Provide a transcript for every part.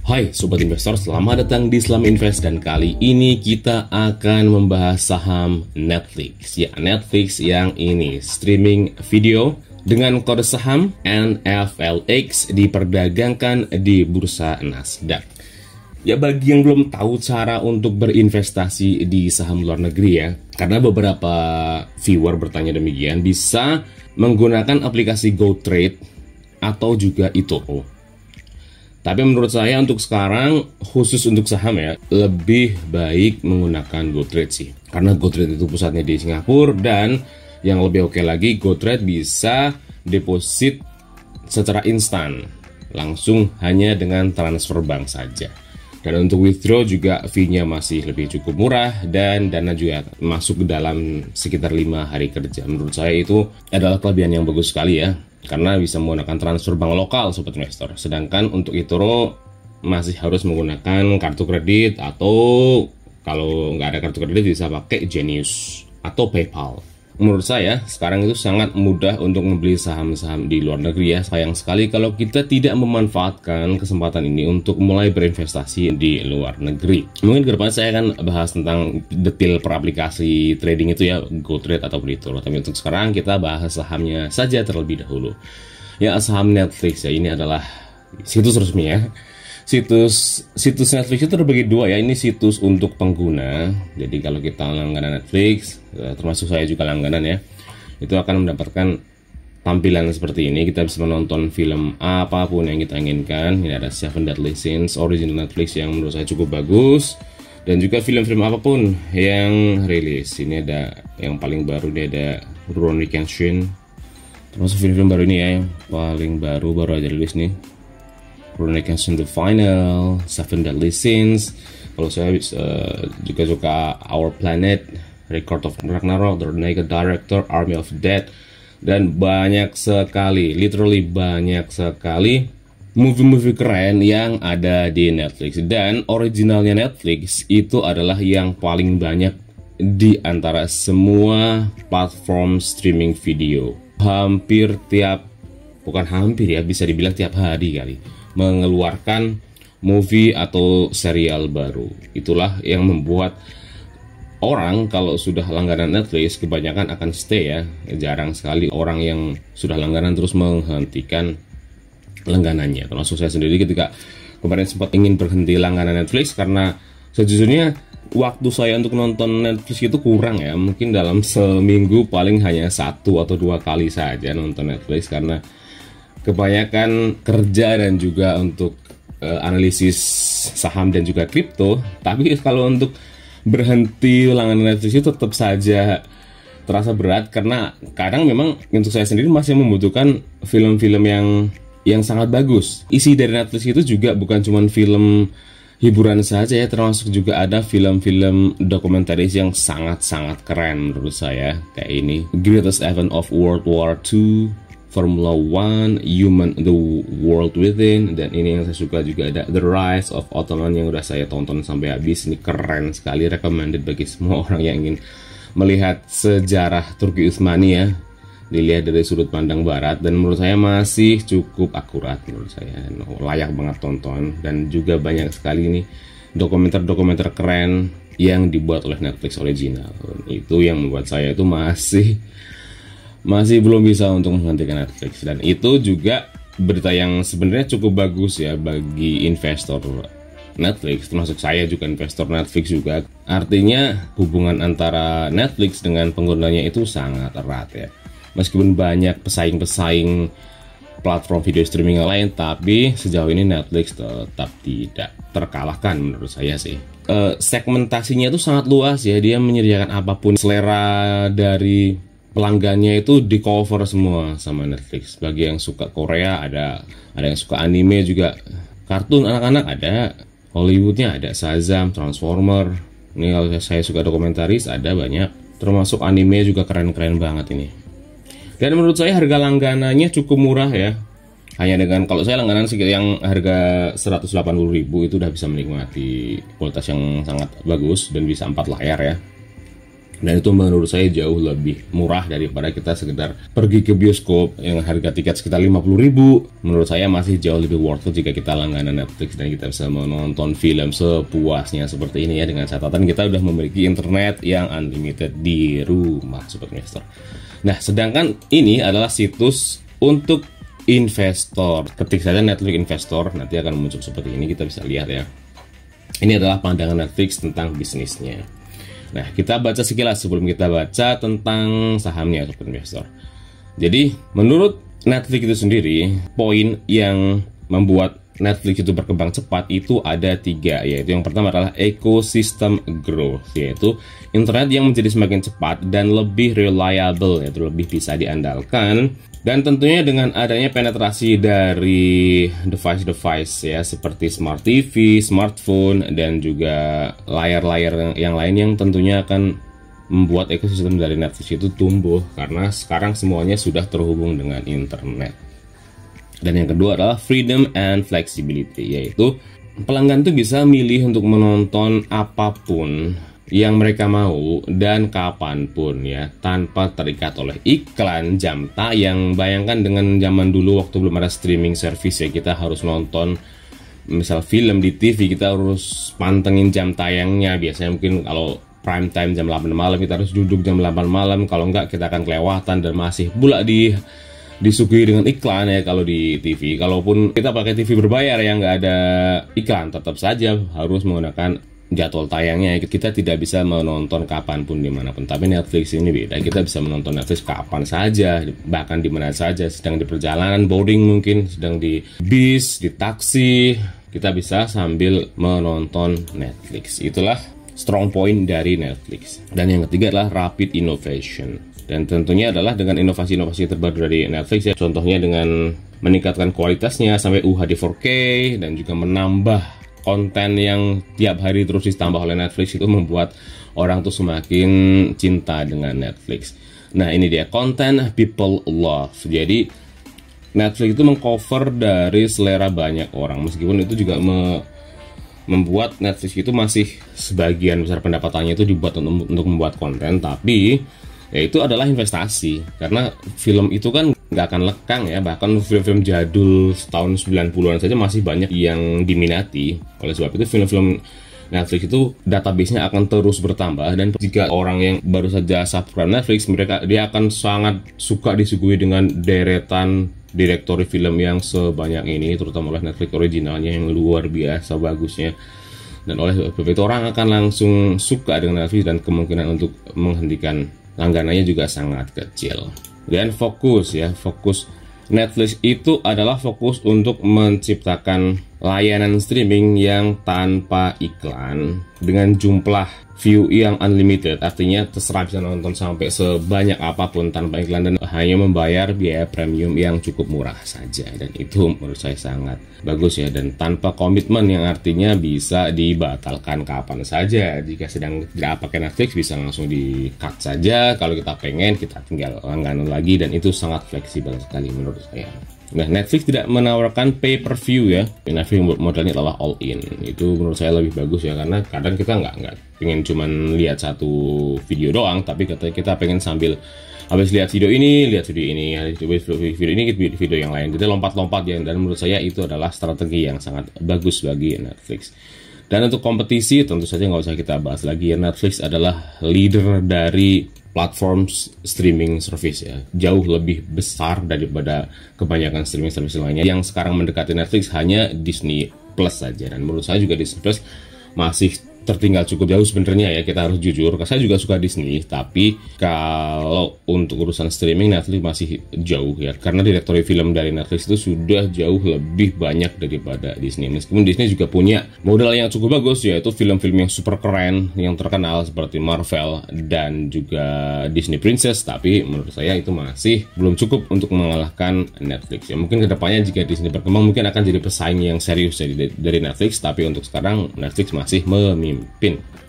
Hai Sobat Investor, selamat datang di Islam Invest dan kali ini kita akan membahas saham Netflix. Ya, Netflix yang ini streaming video dengan kode saham NFLX diperdagangkan di bursa Nasdaq. Ya, bagi yang belum tahu cara untuk berinvestasi di saham luar negeri ya, karena beberapa viewer bertanya demikian, bisa menggunakan aplikasi GoTrade atau juga eToro. Tapi menurut saya untuk sekarang, khusus untuk saham ya, lebih baik menggunakan GoTrade sih. Karena GoTrade itu pusatnya di Singapura, dan yang lebih oke lagi, GoTrade bisa deposit secara instan, langsung hanya dengan transfer bank saja. Dan untuk withdraw juga fee-nya masih lebih cukup murah, dan dana juga masuk ke dalam sekitar 5 hari kerja. Menurut saya itu adalah kelebihan yang bagus sekali ya, karena bisa menggunakan transfer bank lokal Sobat Investor. Sedangkan untuk eToro masih harus menggunakan kartu kredit, atau kalau nggak ada kartu kredit bisa pakai Genius atau PayPal. Menurut saya sekarang itu sangat mudah untuk membeli saham-saham di luar negeri ya. Sayang sekali kalau kita tidak memanfaatkan kesempatan ini untuk mulai berinvestasi di luar negeri. Mungkin ke depan saya akan bahas tentang detail per aplikasi trading itu ya, GoTrade atau eToro. Tapi untuk sekarang kita bahas sahamnya saja terlebih dahulu. Ya, saham Netflix ya, ini adalah situs resmi ya. Situs Netflix itu terbagi dua ya. Ini situs untuk pengguna. Jadi kalau kita langganan Netflix, termasuk saya juga langganan ya, itu akan mendapatkan tampilan seperti ini. Kita bisa menonton film apapun yang kita inginkan. Ini ada Seven Deadly Sins original Netflix yang menurut saya cukup bagus, dan juga film-film apapun yang rilis. Ini ada yang paling baru, dia ada Rurouni Kenshin, termasuk film-film baru ini ya, yang paling baru aja rilis nih. Rurouni Kenshin The Final, Seven Deadly Sins. Kalau saya juga suka Our Planet, Record of Ragnarok, The Naked Director, Army of Dead, dan banyak sekali, literally banyak sekali movie-movie keren yang ada di Netflix. Dan originalnya Netflix itu adalah yang paling banyak di antara semua platform streaming video. Hampir bukan hampir ya, bisa dibilang tiap hari kali mengeluarkan movie atau serial baru. Itulah yang membuat orang kalau sudah langganan Netflix kebanyakan akan stay ya. Jarang sekali orang yang sudah langganan terus menghentikan langganannya. Termasuk saya sendiri ketika kemarin sempat ingin berhenti langganan Netflix, karena sejujurnya waktu saya untuk nonton Netflix itu kurang ya. Mungkin dalam seminggu paling hanya 1 atau 2 kali saja nonton Netflix, karena kebanyakan kerja dan juga untuk analisis saham dan juga kripto. Tapi kalau untuk berhenti langganan Netflix itu tetap saja terasa berat, karena kadang memang untuk saya sendiri masih membutuhkan film-film yang sangat bagus. Isi dari Netflix itu juga bukan cuma film hiburan saja ya, termasuk juga ada film-film dokumentaris yang sangat-sangat keren menurut saya, kayak ini Greatest Event of World War II, Formula One, Human the World Within, dan ini yang saya suka juga ada The Rise of Ottoman yang udah saya tonton sampai habis. Ini keren sekali, recommended bagi semua orang yang ingin melihat sejarah Turki Utsmani ya, dilihat dari sudut pandang barat, dan menurut saya masih cukup akurat menurut saya, layak banget tonton. Dan juga banyak sekali nih dokumenter-dokumenter keren yang dibuat oleh Netflix original. Itu yang membuat saya itu masih belum bisa untuk menghentikan Netflix. Dan itu juga berita yang sebenarnya cukup bagus ya bagi investor Netflix, termasuk saya juga investor Netflix juga. Artinya hubungan antara Netflix dengan penggunanya itu sangat erat ya. Meskipun banyak pesaing-pesaing platform video streaming yang lain, tapi sejauh ini Netflix tetap tidak terkalahkan menurut saya sih. Segmentasinya itu sangat luas ya, dia menyediakan apapun. Selera dari pelanggannya itu di cover semua sama Netflix. Bagi yang suka Korea ada yang suka anime juga, kartun anak-anak ada, Hollywoodnya ada Shazam, Transformer. Ini kalau saya suka dokumentaris ada banyak, termasuk anime juga keren-keren banget ini. Dan menurut saya harga langganannya cukup murah ya. Hanya dengan, kalau saya langganan yang harga 180.000 itu udah bisa menikmati kualitas yang sangat bagus dan bisa 4 layar ya. Dan itu menurut saya jauh lebih murah daripada kita sekedar pergi ke bioskop yang harga tiket sekitar 50.000. Menurut saya masih jauh lebih worth it jika kita langganan Netflix dan kita bisa menonton film sepuasnya seperti ini ya, dengan catatan kita udah memiliki internet yang unlimited di rumah, Sobat Investor. Nah, sedangkan ini adalah situs untuk investor. Ketik saja Netflix Investor, nanti akan muncul seperti ini, kita bisa lihat ya. Ini adalah pandangan Netflix tentang bisnisnya. Nah, kita baca sekilas sebelum kita baca tentang sahamnya, Sobat Investor. Jadi, menurut Netflix itu sendiri, poin yang membuat Netflix itu berkembang cepat itu ada 3, yaitu yang pertama adalah ecosystem growth, yaitu internet yang menjadi semakin cepat dan lebih reliable, yaitu lebih bisa diandalkan. Dan tentunya dengan adanya penetrasi dari device-device ya, seperti smart TV, smartphone, dan juga layar-layar yang lain yang tentunya akan membuat ekosistem dari Netflix itu tumbuh, karena sekarang semuanya sudah terhubung dengan internet. Dan yang kedua adalah freedom and flexibility, yaitu pelanggan tuh bisa milih untuk menonton apapun yang mereka mau dan kapanpun ya, tanpa terikat oleh iklan, jam tayang. Bayangkan dengan zaman dulu waktu belum ada streaming service ya, kita harus nonton misal film di TV, kita harus pantengin jam tayangnya. Biasanya mungkin kalau prime time jam 8 malam, kita harus duduk jam 8 malam, kalau enggak kita akan kelewatan dan masih pula disuguhi dengan iklan ya kalau di TV. Kalaupun kita pakai TV berbayar yang nggak ada iklan, tetap saja harus menggunakan jadwal tayangnya. Kita tidak bisa menonton kapanpun dimanapun. Tapi Netflix ini beda, kita bisa menonton Netflix kapan saja, bahkan di mana saja. Sedang di perjalanan, boarding mungkin, sedang di bis, di taksi, kita bisa sambil menonton Netflix. Itulah strong point dari Netflix. Dan yang ketiga adalah rapid innovation. Dan tentunya adalah dengan inovasi-inovasi terbaru dari Netflix ya. Contohnya dengan meningkatkan kualitasnya sampai UHD 4K dan juga menambah konten yang tiap hari terus ditambah oleh Netflix, itu membuat orang tuh semakin cinta dengan Netflix. Nah, ini dia konten people love. Jadi Netflix itu mengcover dari selera banyak orang, meskipun itu juga membuat Netflix itu masih sebagian besar pendapatannya itu dibuat untuk membuat konten, tapi ya itu adalah investasi, karena film itu kan nggak akan lekang ya. Bahkan film-film jadul tahun 90-an saja masih banyak yang diminati. Oleh sebab itu film-film Netflix itu database-nya akan terus bertambah, dan jika orang yang baru saja subscribe Netflix, dia akan sangat suka disuguhi dengan deretan direktori film yang sebanyak ini, terutama oleh Netflix originalnya yang luar biasa bagusnya. Dan oleh sebab itu orang akan langsung suka dengan Netflix, dan kemungkinan untuk menghentikan langganannya juga sangat kecil. Dan fokus Netflix itu adalah fokus untuk menciptakan layanan streaming yang tanpa iklan dengan jumlah view yang unlimited, artinya terserah bisa nonton sampai sebanyak apapun tanpa iklan dan hanya membayar biaya premium yang cukup murah saja. Dan itu menurut saya sangat bagus ya, dan tanpa komitmen, yang artinya bisa dibatalkan kapan saja. Jika sedang tidak pakai Netflix bisa langsung di cut saja, kalau kita pengen kita tinggal langganan lagi, dan itu sangat fleksibel sekali menurut saya. Nah, Netflix tidak menawarkan pay per view ya. Netflix modelnya adalah all in. Itu menurut saya lebih bagus ya, karena kadang kita nggak pengen cuman lihat satu video doang, tapi kita pengen sambil habis lihat video ini, video yang lain. Jadi lompat-lompat ya, dan menurut saya itu adalah strategi yang sangat bagus bagi Netflix. Dan untuk kompetisi tentu saja nggak usah kita bahas lagi ya. Netflix adalah leader dari platform streaming service ya, jauh lebih besar daripada kebanyakan streaming service lainnya. Yang sekarang mendekati Netflix hanya Disney Plus saja, dan menurut saya juga Disney Plus masih tertinggal cukup jauh sebenarnya ya, kita harus jujur. Saya juga suka Disney, tapi kalau untuk urusan streaming Netflix masih jauh ya, karena direktori film dari Netflix itu sudah jauh lebih banyak daripada Disney. Meskipun Disney juga punya modal yang cukup bagus, yaitu film-film yang super keren yang terkenal seperti Marvel dan juga Disney Princess, tapi menurut saya itu masih belum cukup untuk mengalahkan Netflix ya. Mungkin kedepannya jika Disney berkembang mungkin akan jadi pesaing yang serius dari Netflix, tapi untuk sekarang Netflix masih memimpin.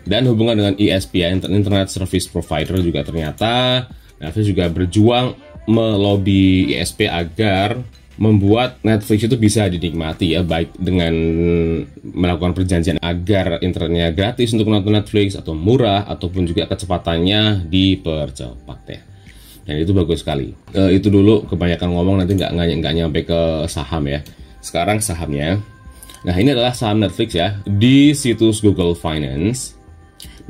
Dan hubungan dengan ISP ya, Internet Service Provider, juga ternyata Netflix juga berjuang melobi ISP agar membuat Netflix itu bisa dinikmati ya, baik dengan melakukan perjanjian agar internetnya gratis untuk nonton Netflix atau murah, ataupun juga kecepatannya dipercepat ya. Dan itu bagus sekali. Itu dulu, kebanyakan ngomong nanti nggak nyampe ke saham ya. Sekarang sahamnya. Nah, ini adalah saham Netflix ya. Di situs Google Finance,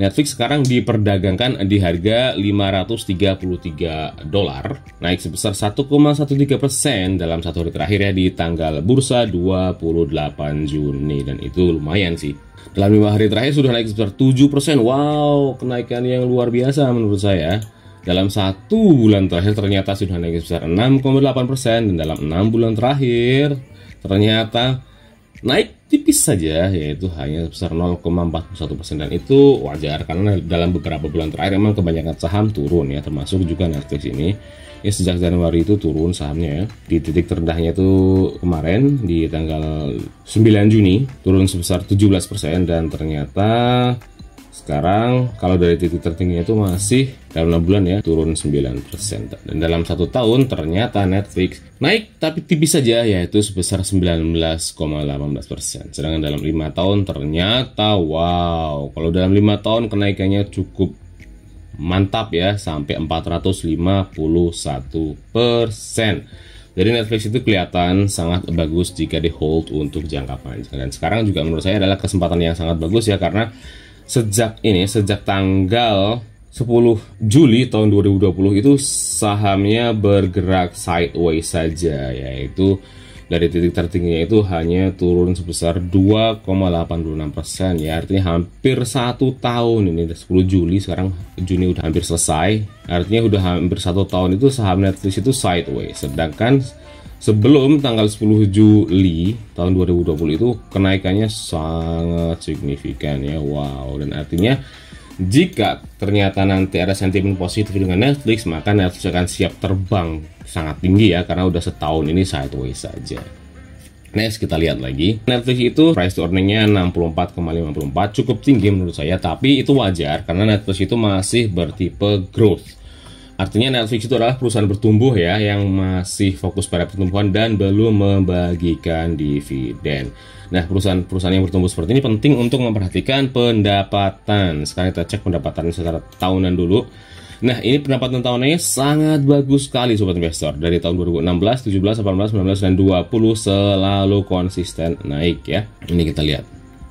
Netflix sekarang diperdagangkan di harga $533, naik sebesar 1,13% dalam satu hari terakhir ya, di tanggal bursa 28 Juni. Dan itu lumayan sih. Dalam 5 hari terakhir sudah naik sebesar 7%. Wow, kenaikan yang luar biasa menurut saya. Dalam 1 bulan terakhir ternyata sudah naik sebesar 6,8%, dan dalam 6 bulan terakhir ternyata naik tipis saja, yaitu hanya sebesar 0,41%, dan itu wajar karena dalam beberapa bulan terakhir memang kebanyakan saham turun ya, termasuk juga Netflix ini ya. Sejak Januari itu turun sahamnya ya. Di titik terendahnya itu kemarin di tanggal 9 Juni turun sebesar 17%, dan ternyata sekarang kalau dari titik tertingginya itu masih dalam 6 bulan ya turun 9%. Dan dalam 1 tahun ternyata Netflix naik tapi tipis saja, yaitu sebesar 19,18%. Sedangkan dalam 5 tahun ternyata wow, kalau dalam 5 tahun kenaikannya cukup mantap ya, sampai 451%. Jadi Netflix itu kelihatan sangat bagus jika di hold untuk jangka panjang. Dan sekarang juga menurut saya adalah kesempatan yang sangat bagus ya, karena sejak tanggal 10 Juli tahun 2020 itu sahamnya bergerak sideways saja, yaitu dari titik tertingginya itu hanya turun sebesar 2,86% ya, artinya hampir 1 tahun ini. 10 Juli, sekarang Juni udah hampir selesai, artinya udah hampir 1 tahun itu saham Netflix itu sideways. Sedangkan sebelum tanggal 10 Juli tahun 2020 itu kenaikannya sangat signifikan ya. Wow, dan artinya jika ternyata nanti ada sentimen positif dengan Netflix, maka Netflix akan siap terbang sangat tinggi ya, karena udah setahun ini sideways saja. Next, kita lihat lagi. Netflix itu price to earningnya 64,54, cukup tinggi menurut saya, tapi itu wajar karena Netflix itu masih bertipe growth. Artinya Netflix itu adalah perusahaan bertumbuh ya, yang masih fokus pada pertumbuhan dan belum membagikan dividen. Nah, perusahaan yang bertumbuh seperti ini penting untuk memperhatikan pendapatan. Sekarang kita cek pendapatan secara tahunan dulu. Nah, ini pendapatan tahunannya sangat bagus sekali sobat investor. Dari tahun 2016, 17, 18, 19, dan 20 selalu konsisten naik ya. Ini kita lihat.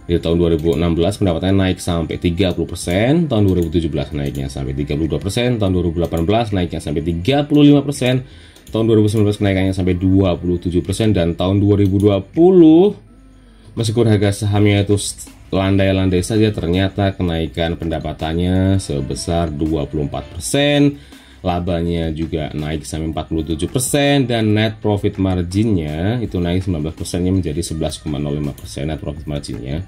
Di tahun 2016 pendapatannya naik sampai 30%, tahun 2017 naiknya sampai 32%, tahun 2018 naiknya sampai 35%, tahun 2019 kenaikannya sampai 27%, dan tahun 2020 meskipun harga sahamnya itu landai-landai saja, ternyata kenaikan pendapatannya sebesar 24%, labanya juga naik sampai 47%, dan net profit marginnya itu naik 19%-nya menjadi 11,05% net profit marginnya.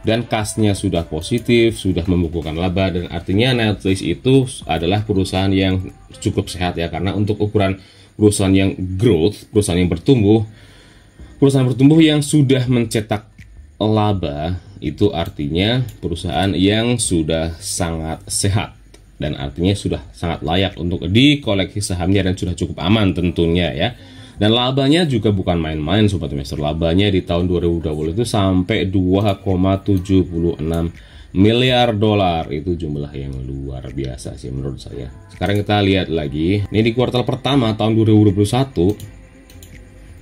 Dan kasnya sudah positif, sudah membukukan laba, dan artinya Netflix itu adalah perusahaan yang cukup sehat ya, karena untuk ukuran perusahaan yang growth, perusahaan yang bertumbuh yang sudah mencetak laba, itu artinya perusahaan yang sudah sangat sehat, dan artinya sudah sangat layak untuk dikoleksi sahamnya, dan sudah cukup aman tentunya ya. Dan labanya juga bukan main-main sobat investor. Labanya di tahun 2020 itu sampai 2,76 miliar dolar. Itu jumlah yang luar biasa sih menurut saya. Sekarang kita lihat lagi. Ini di kuartal pertama tahun 2021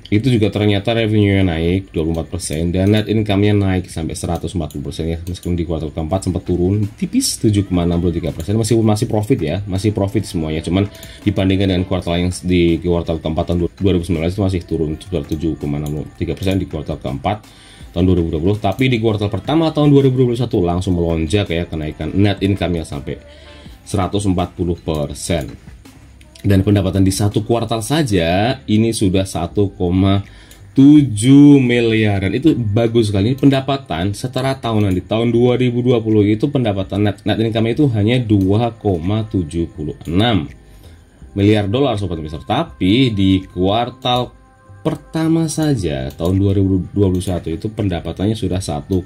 itu juga ternyata revenue-nya naik 24%, dan net income-nya naik sampai 140% ya. Meskipun di kuartal keempat sempat turun tipis 7,63%, masih profit ya, masih profit semuanya. Cuman dibandingkan dengan kuartal yang di kuartal keempat tahun 2019 itu masih turun sekitar 7,63% di kuartal keempat tahun 2020. Tapi di kuartal pertama tahun 2021 langsung melonjak ya, kenaikan net income-nya sampai 140%. Dan pendapatan di 1 kuartal saja ini sudah 1,7 miliar, dan itu bagus sekali. Ini pendapatan secara tahunan. Di tahun 2020 itu pendapatan net income itu hanya 2,76 miliar dolar sobat investor. Tapi di kuartal pertama saja tahun 2021 itu pendapatannya sudah 1,71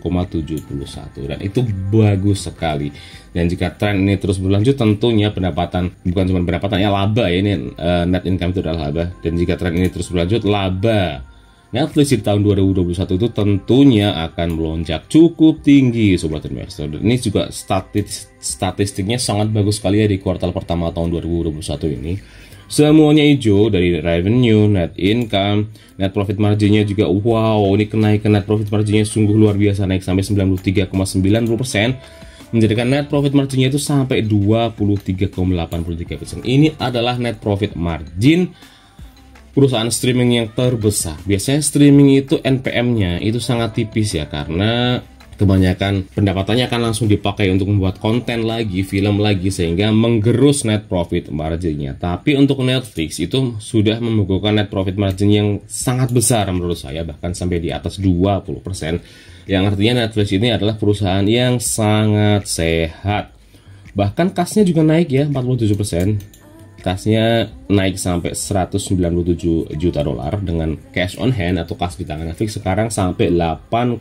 dan itu bagus sekali. Dan jika tren ini terus berlanjut, tentunya pendapatan, bukan cuma pendapatan ya, laba ya, ini net income itu adalah laba. Dan jika tren ini terus berlanjut, laba Netflix di tahun 2021 itu tentunya akan melonjak cukup tinggi, sobat investor. Dan ini juga statistiknya sangat bagus sekali ya di kuartal pertama tahun 2021 ini. Semuanya hijau, dari revenue, net income, net profit marginnya juga wow, ini kenaikan net profit marginnya sungguh luar biasa, naik sampai 93,90%, menjadikan net profit marginnya itu sampai 23,83%. Ini adalah net profit margin perusahaan streaming yang terbesar. Biasanya streaming itu NPM-nya itu sangat tipis ya, karena kebanyakan pendapatannya akan langsung dipakai untuk membuat konten lagi, film lagi, sehingga menggerus net profit marginnya. Tapi untuk Netflix itu sudah membukukan net profit margin yang sangat besar menurut saya, bahkan sampai di atas 20%. Yang artinya Netflix ini adalah perusahaan yang sangat sehat. Bahkan kasnya juga naik ya, 47%. Kasnya naik sampai 197 juta dolar, dengan cash on hand atau kas di tangan Netflix sekarang sampai 8,4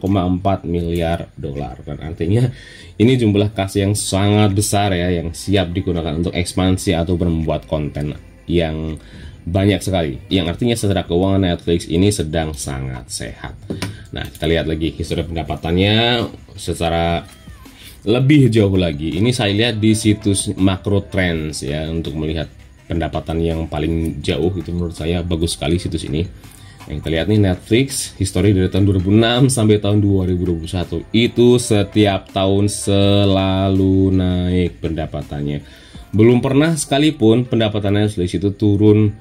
miliar dolar. Dan artinya ini jumlah kas yang sangat besar ya, yang siap digunakan untuk ekspansi atau membuat konten yang banyak sekali. Yang artinya secara keuangan Netflix ini sedang sangat sehat. Nah, kita lihat lagi histori pendapatannya secara lebih jauh lagi. Ini saya lihat di situs Macro Trends ya, untuk melihat pendapatan yang paling jauh. Itu menurut saya bagus sekali situs ini. Yang kita lihat nih, Netflix histori dari tahun 2006 sampai tahun 2021 itu setiap tahun selalu naik pendapatannya. Belum pernah sekalipun pendapatan Netflix itu turun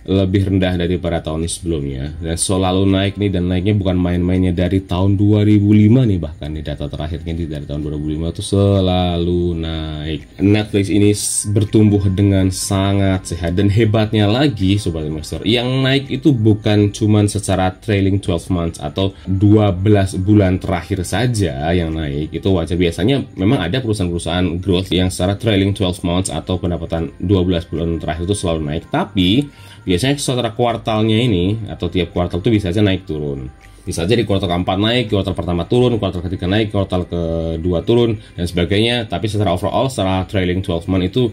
lebih rendah daripada tahun sebelumnya, dan selalu naik nih, dan naiknya bukan main-mainnya. Dari tahun 2005 nih, bahkan nih data terakhirnya dari tahun 2005 itu selalu naik. Netflix ini bertumbuh dengan sangat sehat, dan hebatnya lagi sobat investor, yang naik itu bukan cuman secara trailing 12 months atau 12 bulan terakhir saja yang naik. Itu wajar, biasanya memang ada perusahaan-perusahaan growth yang secara trailing 12 months atau pendapatan 12 bulan terakhir itu selalu naik, tapi biasanya setelah kuartalnya ini atau tiap kuartal itu bisa aja naik turun. Bisa aja di kuartal keempat naik, kuartal pertama turun, kuartal ketiga naik, kuartal kedua turun, dan sebagainya. Tapi secara overall, secara trailing 12 month itu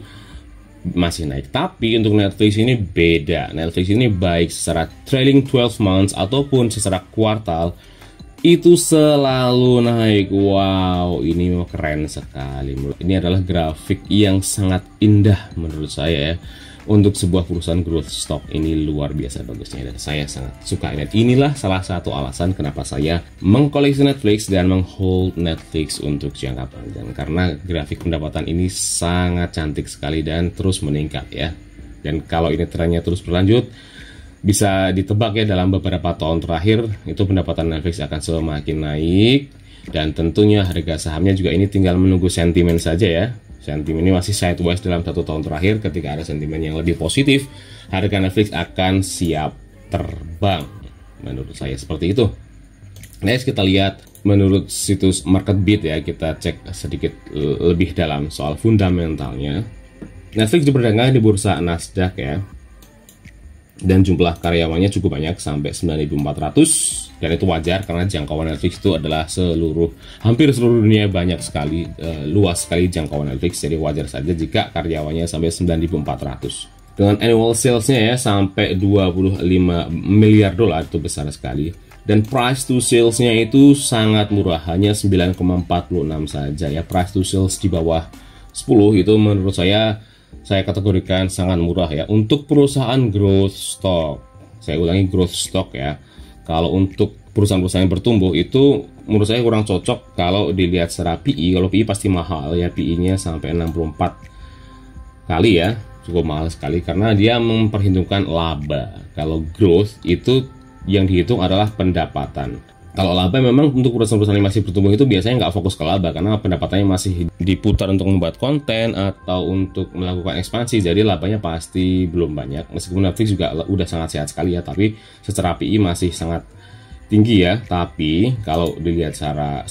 masih naik. Tapi untuk Netflix ini beda. Netflix ini baik secara trailing 12 months ataupun secara kuartal itu selalu naik. Wow, ini keren sekali. Ini adalah grafik yang sangat indah menurut saya ya. Untuk sebuah perusahaan growth stock ini luar biasa bagusnya, dan saya sangat suka. Dan inilah salah satu alasan kenapa saya mengkoleksi Netflix dan menghold Netflix untuk jangka panjang, karena grafik pendapatan ini sangat cantik sekali dan terus meningkat ya. Dan kalau ini trennya terus berlanjut, bisa ditebak ya, dalam beberapa tahun terakhir itu pendapatan Netflix akan semakin naik. Dan tentunya harga sahamnya juga ini tinggal menunggu sentimen saja ya. Sentimen ini masih sideways dalam 1 tahun terakhir. Ketika ada sentimen yang lebih positif, harga Netflix akan siap terbang. Menurut saya seperti itu. Next, kita lihat menurut situs MarketBeat ya, kita cek sedikit lebih dalam soal fundamentalnya. Netflix berdagang di bursa Nasdaq ya, dan jumlah karyawannya cukup banyak sampai 9.400. Dan itu wajar karena jangkauan Netflix itu adalah hampir seluruh dunia, banyak sekali, luas sekali jangkauan Netflix. Jadi wajar saja jika karyawannya sampai 9.400. Dengan annual salesnya ya sampai 25 miliar dolar, itu besar sekali. Dan price to salesnya itu sangat murah, hanya 9,46 saja ya. Price to sales di bawah 10 itu menurut saya kategorikan sangat murah ya untuk perusahaan growth stock. Saya ulangi, growth stock ya. Kalau untuk perusahaan-perusahaan yang bertumbuh itu menurut saya kurang cocok kalau dilihat secara PE. Kalau PE pasti mahal ya, PE-nya sampai 64 kali ya, cukup mahal sekali karena dia memperhitungkan laba. Kalau growth itu yang dihitung adalah pendapatan. Kalau laba memang untuk perusahaan-perusahaan yang masih bertumbuh itu biasanya nggak fokus ke laba, karena pendapatannya masih diputar untuk membuat konten atau untuk melakukan ekspansi, jadi labanya pasti belum banyak. Meskipun Netflix juga udah sangat sehat sekali ya, tapi secara PE masih sangat tinggi ya. Tapi kalau dilihat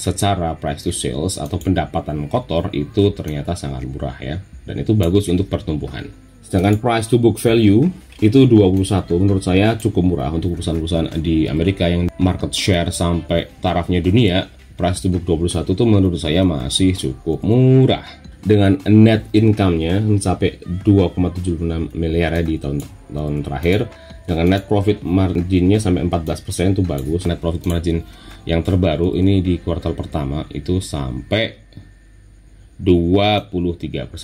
secara price to sales atau pendapatan kotor itu ternyata sangat murah ya, dan itu bagus untuk pertumbuhan. Sedangkan price to book value itu 21, menurut saya cukup murah untuk perusahaan-perusahaan di Amerika yang market share sampai tarafnya dunia. Price to book 21 itu menurut saya masih cukup murah. Dengan net income-nya mencapai 2,76 miliar ya di tahun terakhir. Dengan net profit margin-nya sampai 14% itu bagus. Net profit margin yang terbaru ini di kuartal pertama itu sampai 23%,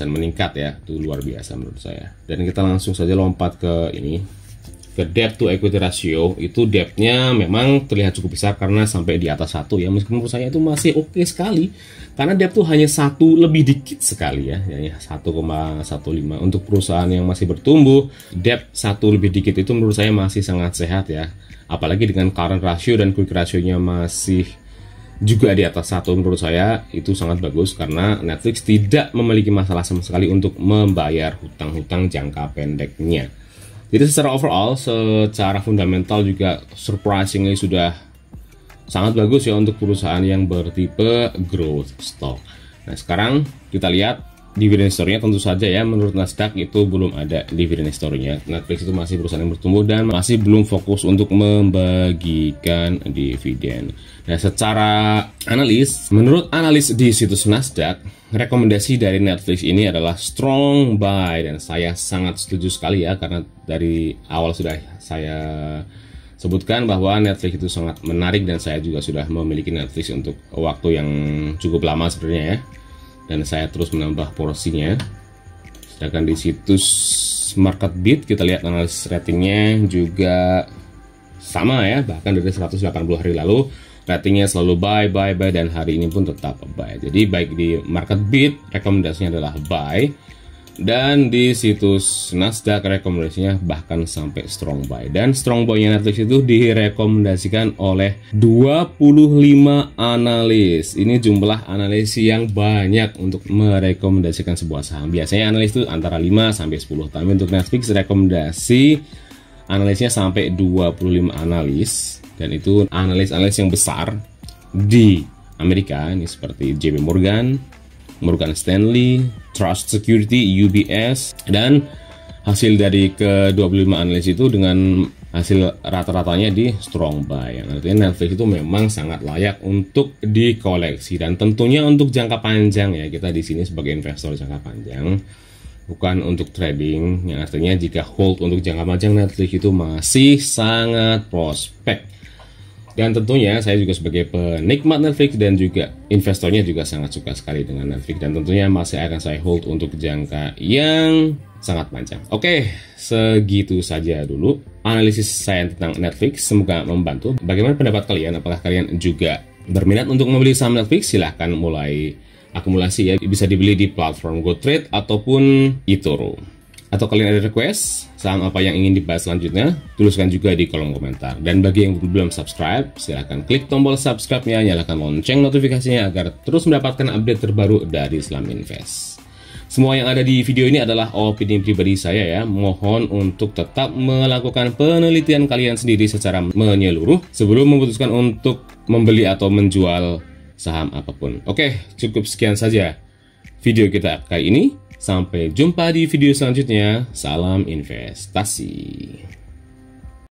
meningkat ya, itu luar biasa menurut saya. Dan kita langsung saja lompat ke ini, ke debt to equity ratio. Itu debtnya memang terlihat cukup besar karena sampai di atas 1 ya, meskipun menurut saya itu masih oke sekali karena debt tuh hanya 1 lebih dikit sekali ya, 1,15 untuk perusahaan yang masih bertumbuh. Debt 1 lebih dikit itu menurut saya masih sangat sehat ya, apalagi dengan current ratio dan quick ratio-nya masih juga di atas 1. Menurut saya itu sangat bagus karena Netflix tidak memiliki masalah sama sekali untuk membayar hutang-hutang jangka pendeknya. Jadi secara overall, secara fundamental juga surprisingly sudah sangat bagus ya untuk perusahaan yang bertipe growth stock. Nah sekarang kita lihat dividend story-nya. Tentu saja ya, menurut Nasdaq itu belum ada dividend story-nya. Netflix itu masih perusahaan yang bertumbuh dan masih belum fokus untuk membagikan dividen. Nah, secara analis, menurut analis di situs Nasdaq, rekomendasi dari Netflix ini adalah strong buy, dan saya sangat setuju sekali ya, karena dari awal sudah saya sebutkan bahwa Netflix itu sangat menarik dan saya juga sudah memiliki Netflix untuk waktu yang cukup lama sebenarnya ya. Dan saya terus menambah porsinya. Sedangkan di situs MarketBeat kita lihat analis ratingnya juga sama ya, bahkan dari 180 hari lalu ratingnya selalu buy, dan hari ini pun tetap buy. Jadi baik di MarketBeat rekomendasinya adalah buy, dan di situs Nasdaq rekomendasinya bahkan sampai strong buy. Dan strong buy-nya Netflix itu direkomendasikan oleh 25 analis. Ini jumlah analis yang banyak untuk merekomendasikan sebuah saham. Biasanya analis itu antara 5 sampai 10, tapi untuk Netflix rekomendasi analisnya sampai 25 analis, dan itu analis-analis yang besar di Amerika, ini seperti JP Morgan, Morgan Stanley, Trust Security, UBS, dan hasil dari ke-25 analis itu dengan hasil rata-ratanya di strong buy. Artinya Netflix itu memang sangat layak untuk dikoleksi, dan tentunya untuk jangka panjang ya. Kita di sini sebagai investor jangka panjang, bukan untuk trading. Yang artinya jika hold untuk jangka panjang, Netflix itu masih sangat prospek. Dan tentunya saya juga sebagai penikmat Netflix dan juga investornya juga sangat suka sekali dengan Netflix, dan tentunya masih akan saya hold untuk jangka yang sangat panjang. Oke, segitu saja dulu analisis saya tentang Netflix. Semoga membantu. Bagaimana pendapat kalian? Apakah kalian juga berminat untuk membeli saham Netflix? Silahkan mulai akumulasi ya. Bisa dibeli di platform GoTrade ataupun eToro. Atau kalian ada request saham apa yang ingin dibahas selanjutnya, tuliskan juga di kolom komentar. Dan bagi yang belum subscribe, silahkan klik tombol subscribe-nya, nyalakan lonceng notifikasinya agar terus mendapatkan update terbaru dari Islam Invest. Semua yang ada di video ini adalah opini pribadi saya ya. Mohon untuk tetap melakukan penelitian kalian sendiri secara menyeluruh sebelum memutuskan untuk membeli atau menjual saham apapun. Oke, cukup sekian saja video kita kali ini. Sampai jumpa di video selanjutnya. Salam investasi.